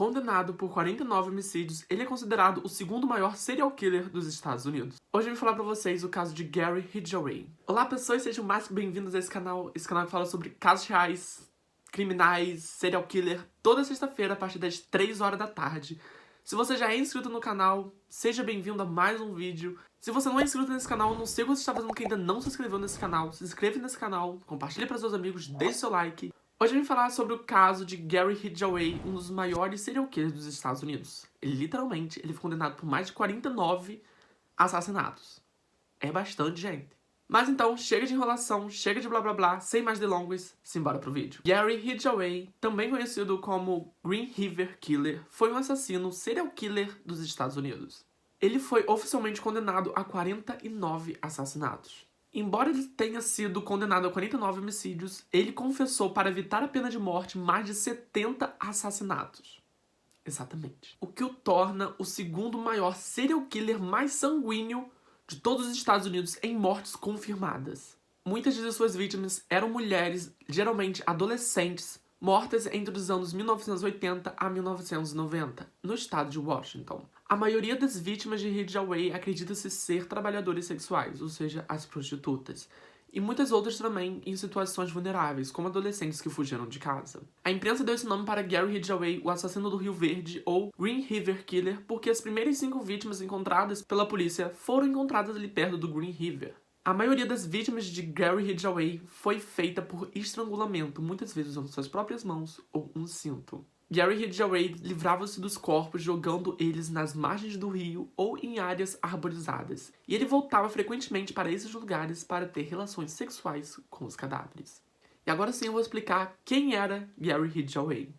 Condenado por 49 homicídios, ele é considerado o segundo maior serial killer dos Estados Unidos. Hoje eu vim falar pra vocês o caso de Gary Ridgway. Olá pessoas, sejam mais que bem-vindos a esse canal que fala sobre casos reais, criminais, serial killer, toda sexta-feira a partir das 3 horas da tarde. Se você já é inscrito no canal, seja bem-vindo a mais um vídeo. Se você não é inscrito nesse canal, não sei o que você está fazendo que ainda não se inscreveu nesse canal. Se inscreve nesse canal, compartilhe para seus amigos, deixe seu like. Hoje eu vim falar sobre o caso de Gary Ridgway, um dos maiores serial killers dos Estados Unidos. Ele foi condenado por mais de 49 assassinatos. É bastante, gente. Mas então, chega de enrolação, chega de blá blá blá, sem mais delongas, simbora pro vídeo. Gary Ridgway, também conhecido como Green River Killer, foi um assassino serial killer dos Estados Unidos. Ele foi oficialmente condenado a 49 assassinatos. Embora ele tenha sido condenado a 49 homicídios, ele confessou para evitar a pena de morte mais de 70 assassinatos. Exatamente. O que o torna o segundo maior serial killer mais sanguíneo de todos os Estados Unidos em mortes confirmadas. Muitas de suas vítimas eram mulheres, geralmente adolescentes, mortas entre os anos 1980 a 1990, no estado de Washington. A maioria das vítimas de Ridgway acredita-se ser trabalhadores sexuais, ou seja, as prostitutas, e muitas outras também em situações vulneráveis, como adolescentes que fugiram de casa. A imprensa deu esse nome para Gary Ridgway, o assassino do Rio Verde, ou Green River Killer, porque as primeiras 5 vítimas encontradas pela polícia foram encontradas ali perto do Green River. A maioria das vítimas de Gary Ridgway foi feita por estrangulamento, muitas vezes usando suas próprias mãos ou um cinto. Gary Ridgway livrava-se dos corpos jogando eles nas margens do rio ou em áreas arborizadas, e ele voltava frequentemente para esses lugares para ter relações sexuais com os cadáveres. E agora sim eu vou explicar quem era Gary Ridgway.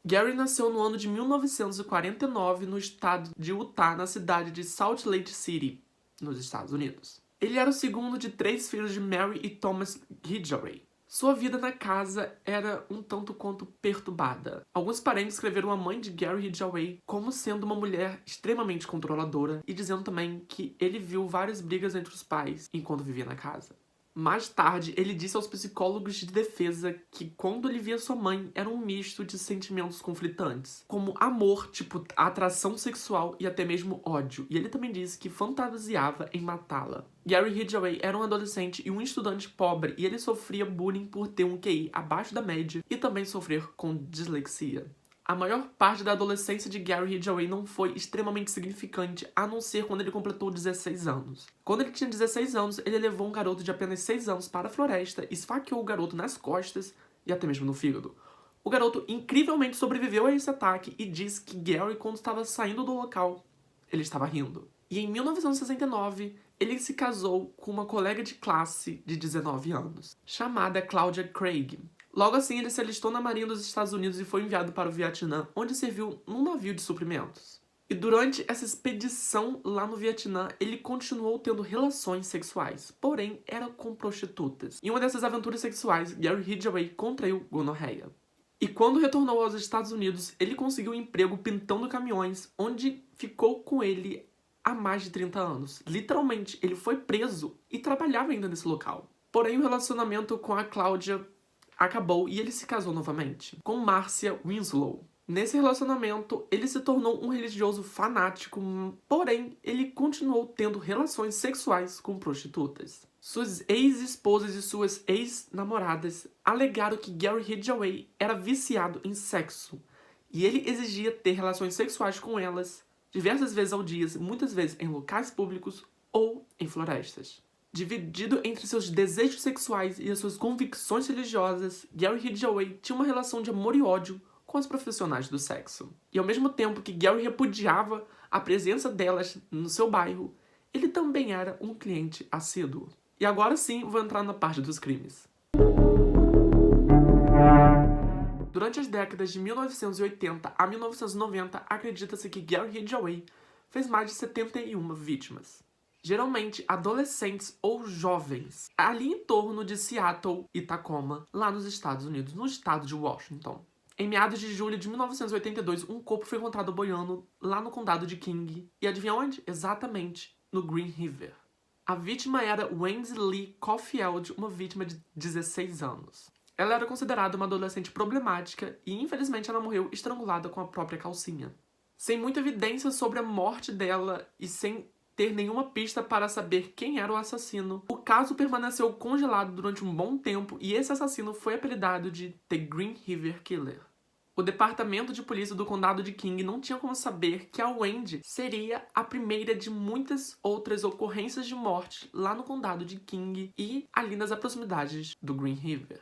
Gary nasceu no ano de 1949 no estado de Utah, na cidade de Salt Lake City, nos Estados Unidos. Ele era o segundo de 3 filhos de Mary e Thomas Ridgway. Sua vida na casa era um tanto quanto perturbada. Alguns parentes descreveram a mãe de Gary Ridgway como sendo uma mulher extremamente controladora e dizendo também que ele viu várias brigas entre os pais enquanto vivia na casa. Mais tarde, ele disse aos psicólogos de defesa que quando ele via sua mãe era um misto de sentimentos conflitantes, como amor, tipo atração sexual e até mesmo ódio. E ele também disse que fantasiava em matá-la. Gary Ridgway era um adolescente e um estudante pobre e ele sofria bullying por ter um QI abaixo da média e também sofrer com dislexia. A maior parte da adolescência de Gary Ridgway não foi extremamente significante, a não ser quando ele completou 16 anos. Quando ele tinha 16 anos, ele levou um garoto de apenas 6 anos para a floresta, esfaqueou o garoto nas costas e até mesmo no fígado. O garoto incrivelmente sobreviveu a esse ataque e disse que Gary, quando estava saindo do local, ele estava rindo. E em 1969, ele se casou com uma colega de classe de 19 anos, chamada Claudia Craig. Logo assim, ele se alistou na Marinha dos Estados Unidos e foi enviado para o Vietnã, onde serviu num navio de suprimentos. E durante essa expedição lá no Vietnã, ele continuou tendo relações sexuais, porém era com prostitutas. Em uma dessas aventuras sexuais, Gary Ridgway contraiu gonorreia. E quando retornou aos Estados Unidos, ele conseguiu um emprego pintando caminhões, onde ficou com ele há mais de 30 anos. Literalmente, ele foi preso e trabalhava ainda nesse local. Porém, o relacionamento com a Cláudia acabou e ele se casou novamente, com Marcia Winslow. Nesse relacionamento, ele se tornou um religioso fanático, porém, ele continuou tendo relações sexuais com prostitutas. Suas ex-esposas e suas ex-namoradas alegaram que Gary Ridgway era viciado em sexo, e ele exigia ter relações sexuais com elas diversas vezes ao dia, muitas vezes em locais públicos ou em florestas. Dividido entre seus desejos sexuais e as suas convicções religiosas, Gary Ridgway tinha uma relação de amor e ódio com as profissionais do sexo. E ao mesmo tempo que Gary repudiava a presença delas no seu bairro, ele também era um cliente assíduo. E agora sim, vou entrar na parte dos crimes. Durante as décadas de 1980 a 1990, acredita-se que Gary Ridgway fez mais de 71 vítimas. Geralmente adolescentes ou jovens, ali em torno de Seattle e Tacoma, lá nos Estados Unidos, no estado de Washington. Em meados de julho de 1982, um corpo foi encontrado boiando lá no condado de King. E adivinha onde? Exatamente no Green River. A vítima era Wendy Lee Caulfield, uma vítima de 16 anos. Ela era considerada uma adolescente problemática e, infelizmente, ela morreu estrangulada com a própria calcinha. Sem muita evidência sobre a morte dela e sem ter nenhuma pista para saber quem era o assassino, o caso permaneceu congelado durante um bom tempo e esse assassino foi apelidado de The Green River Killer. O departamento de polícia do condado de King não tinha como saber que a Wendy seria a primeira de muitas outras ocorrências de morte lá no condado de King e ali nas proximidades do Green River.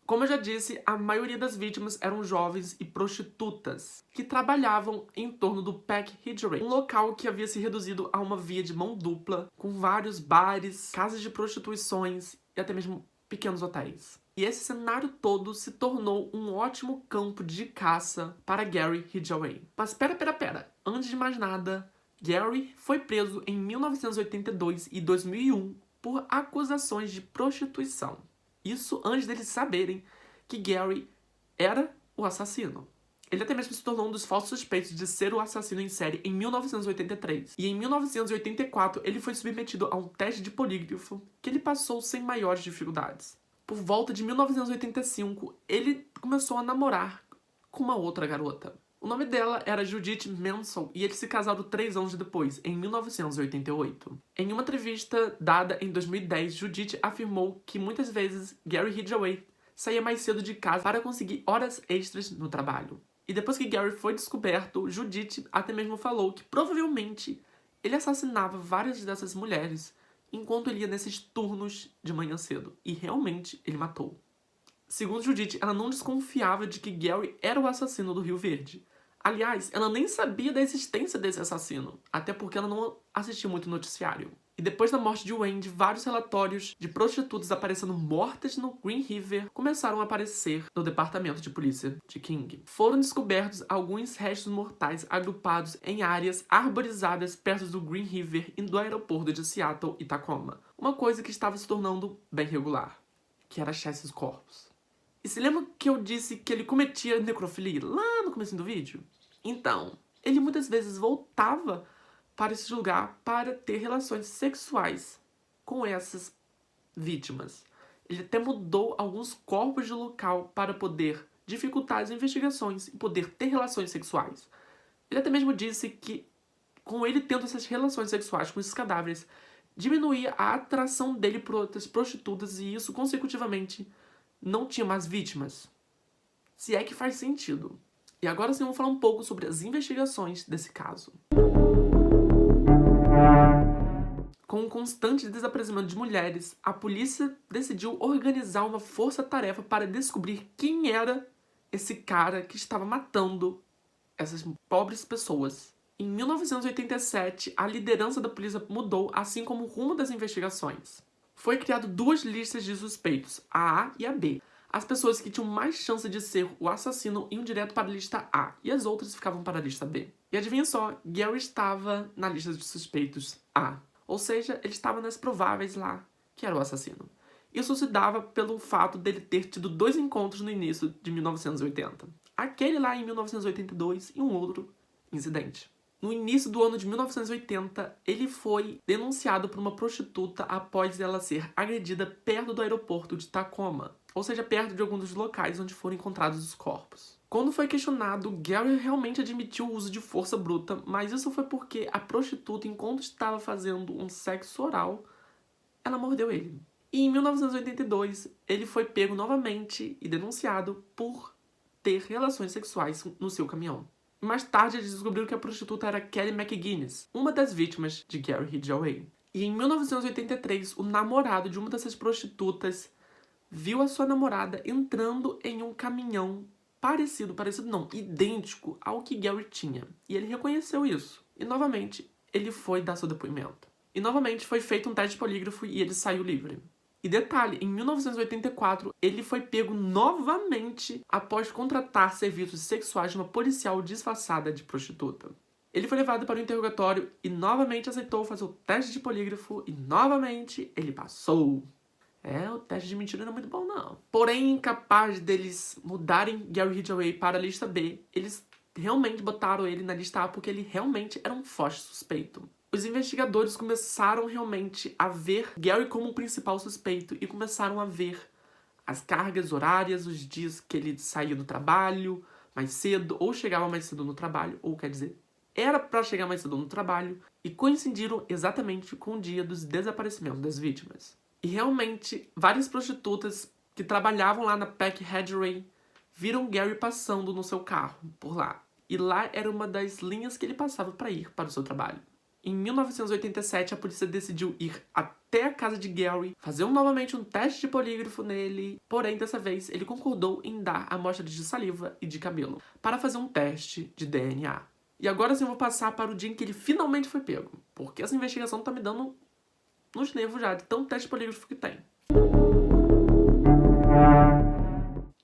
Como eu já disse, a maioria das vítimas eram jovens e prostitutas que trabalhavam em torno do Peck Ridgeway, um local que havia se reduzido a uma via de mão dupla, com vários bares, casas de prostituições e até mesmo pequenos hotéis. E esse cenário todo se tornou um ótimo campo de caça para Gary Ridgeway. Mas pera. Antes de mais nada, Gary foi preso em 1982 e 2001 por acusações de prostituição. Isso antes deles saberem que Gary era o assassino. Ele até mesmo se tornou um dos falsos suspeitos de ser o assassino em série em 1983. E em 1984 ele foi submetido a um teste de polígrafo que ele passou sem maiores dificuldades. Por volta de 1985, ele começou a namorar com uma outra garota. O nome dela era Judith Mansell e eles se casaram 3 anos depois, em 1988. Em uma entrevista dada em 2010, Judith afirmou que muitas vezes Gary Ridgeway saía mais cedo de casa para conseguir horas extras no trabalho. E depois que Gary foi descoberto, Judith até mesmo falou que provavelmente ele assassinava várias dessas mulheres enquanto ele ia nesses turnos de manhã cedo. E realmente ele matou. Segundo Judith, ela não desconfiava de que Gary era o assassino do Rio Verde. Aliás, ela nem sabia da existência desse assassino, até porque ela não assistia muito noticiário. E depois da morte de Wendy, vários relatórios de prostitutas aparecendo mortas no Green River começaram a aparecer no departamento de polícia de King. Foram descobertos alguns restos mortais agrupados em áreas arborizadas perto do Green River e do aeroporto de Seattle e Tacoma. Uma coisa que estava se tornando bem regular, que era achar esses corpos. E se lembra que eu disse que ele cometia necrofilia lá no começo do vídeo? Então, ele muitas vezes voltava para esse lugar para ter relações sexuais com essas vítimas. Ele até mudou alguns corpos de local para poder dificultar as investigações e poder ter relações sexuais. Ele até mesmo disse que, com ele tendo essas relações sexuais com esses cadáveres, diminuía a atração dele por outras prostitutas e isso, consecutivamente, não tinha mais vítimas. Se é que faz sentido. E agora sim, vamos falar um pouco sobre as investigações desse caso. Com o constante desaparecimento de mulheres, a polícia decidiu organizar uma força-tarefa para descobrir quem era esse cara que estava matando essas pobres pessoas. Em 1987, a liderança da polícia mudou, assim como o rumo das investigações. Foi criado 2 listas de suspeitos, a A e a B. As pessoas que tinham mais chance de ser o assassino iam direto para a lista A, e as outras ficavam para a lista B. E adivinha só, Gary estava na lista de suspeitos A. Ou seja, ele estava nas prováveis lá, que era o assassino. Isso se dava pelo fato dele ter tido 2 encontros no início de 1980. Aquele lá em 1982 e um outro incidente. No início do ano de 1980, ele foi denunciado por uma prostituta após ela ser agredida perto do aeroporto de Tacoma, ou seja, perto de alguns dos locais onde foram encontrados os corpos. Quando foi questionado, Gary realmente admitiu o uso de força bruta, mas isso foi porque a prostituta, enquanto estava fazendo um sexo oral, ela mordeu ele. E em 1982, ele foi pego novamente e denunciado por ter relações sexuais no seu caminhão. Mais tarde, eles descobriram que a prostituta era Kelly McGuinness, uma das vítimas de Gary Ridgeway. E em 1983, o namorado de uma dessas prostitutas viu a sua namorada entrando em um caminhão idêntico ao que Gary tinha. E ele reconheceu isso. E novamente, ele foi dar seu depoimento. E novamente foi feito um teste de polígrafo e ele saiu livre. E detalhe, em 1984, ele foi pego novamente após contratar serviços sexuais de uma policial disfarçada de prostituta. Ele foi levado para o interrogatório e novamente aceitou fazer o teste de polígrafo e novamente ele passou. O teste de mentira não é muito bom, não. Porém, incapaz deles mudarem Gary Ridgeway para a lista B, eles realmente botaram ele na lista A porque ele realmente era um forte suspeito. Os investigadores começaram realmente a ver Gary como o principal suspeito e começaram a ver as cargas horárias, os dias que ele saía do trabalho mais cedo, ou chegava mais cedo no trabalho, ou quer dizer, era pra chegar mais cedo no trabalho, e coincidiram exatamente com o dia dos desaparecimentos das vítimas. E realmente, várias prostitutas que trabalhavam lá na Peck Hathaway viram Gary passando no seu carro por lá. E lá era uma das linhas que ele passava para ir para o seu trabalho. Em 1987, a polícia decidiu ir até a casa de Gary, fazer novamente um teste de polígrafo nele, porém, dessa vez, ele concordou em dar amostras de saliva e de cabelo para fazer um teste de DNA. E agora sim eu vou passar para o dia em que ele finalmente foi pego, porque essa investigação tá me dando nos nervos já, de tanto teste de polígrafo que tem.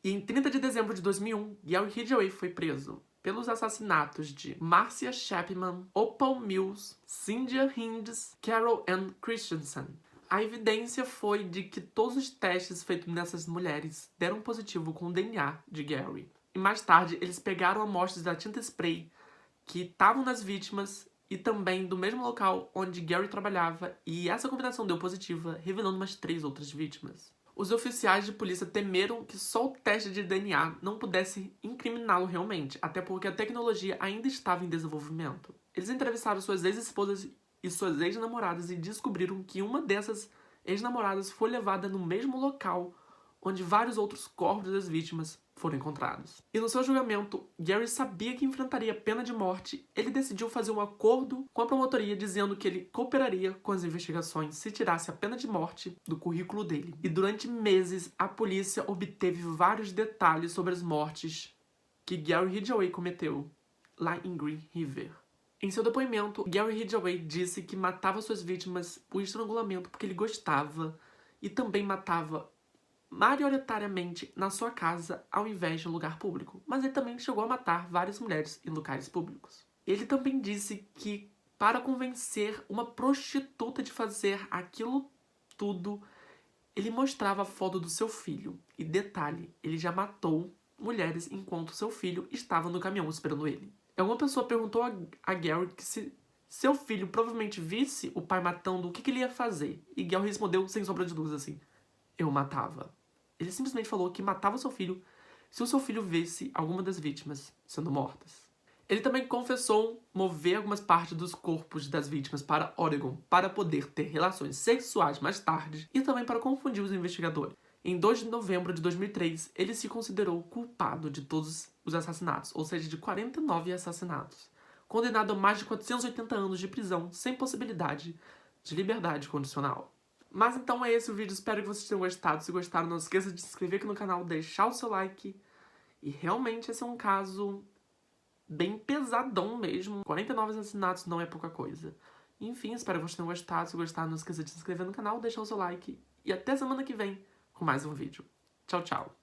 E em 30 de dezembro de 2001, Gary Ridgway foi preso pelos assassinatos de Marcia Chapman, Opal Mills, Cynthia Hinds, Carol Ann Christensen. A evidência foi de que todos os testes feitos nessas mulheres deram positivo com o DNA de Gary. E mais tarde, eles pegaram amostras da tinta spray que estavam nas vítimas e também do mesmo local onde Gary trabalhava, e essa combinação deu positiva, revelando umas 3 outras vítimas. Os oficiais de polícia temeram que só o teste de DNA não pudesse incriminá-lo realmente, até porque a tecnologia ainda estava em desenvolvimento. Eles entrevistaram suas ex-esposas e suas ex-namoradas e descobriram que uma dessas ex-namoradas foi levada no mesmo local onde vários outros corpos das vítimas foram encontrados. E no seu julgamento, Gary sabia que enfrentaria pena de morte. Ele decidiu fazer um acordo com a promotoria dizendo que ele cooperaria com as investigações se tirasse a pena de morte do currículo dele. E durante meses, a polícia obteve vários detalhes sobre as mortes que Gary Ridgway cometeu lá em Green River. Em seu depoimento, Gary Ridgway disse que matava suas vítimas por estrangulamento porque ele gostava e também matava majoritariamente na sua casa ao invés de um lugar público, mas ele também chegou a matar várias mulheres em lugares públicos. Ele também disse que para convencer uma prostituta de fazer aquilo tudo, ele mostrava a foto do seu filho. E detalhe, ele já matou mulheres enquanto seu filho estava no caminhão esperando ele. Alguma pessoa perguntou a Gary que se seu filho provavelmente visse o pai matando, o que ele ia fazer? E Gary respondeu sem sombra de dúvida assim: eu matava. Ele simplesmente falou que matava seu filho se o seu filho visse alguma das vítimas sendo mortas. Ele também confessou mover algumas partes dos corpos das vítimas para Oregon para poder ter relações sexuais mais tarde e também para confundir os investigadores. Em 2 de novembro de 2003, ele se considerou culpado de todos os assassinatos, ou seja, de 49 assassinatos, condenado a mais de 480 anos de prisão sem possibilidade de liberdade condicional. Mas então é esse o vídeo, espero que vocês tenham gostado. Se gostaram, não esqueça de se inscrever aqui no canal, deixar o seu like. E realmente esse é um caso bem pesadão mesmo. 49 assassinatos não é pouca coisa. Enfim, espero que vocês tenham gostado. Se gostaram, não esqueça de se inscrever no canal, deixar o seu like. E até semana que vem com mais um vídeo. Tchau, tchau.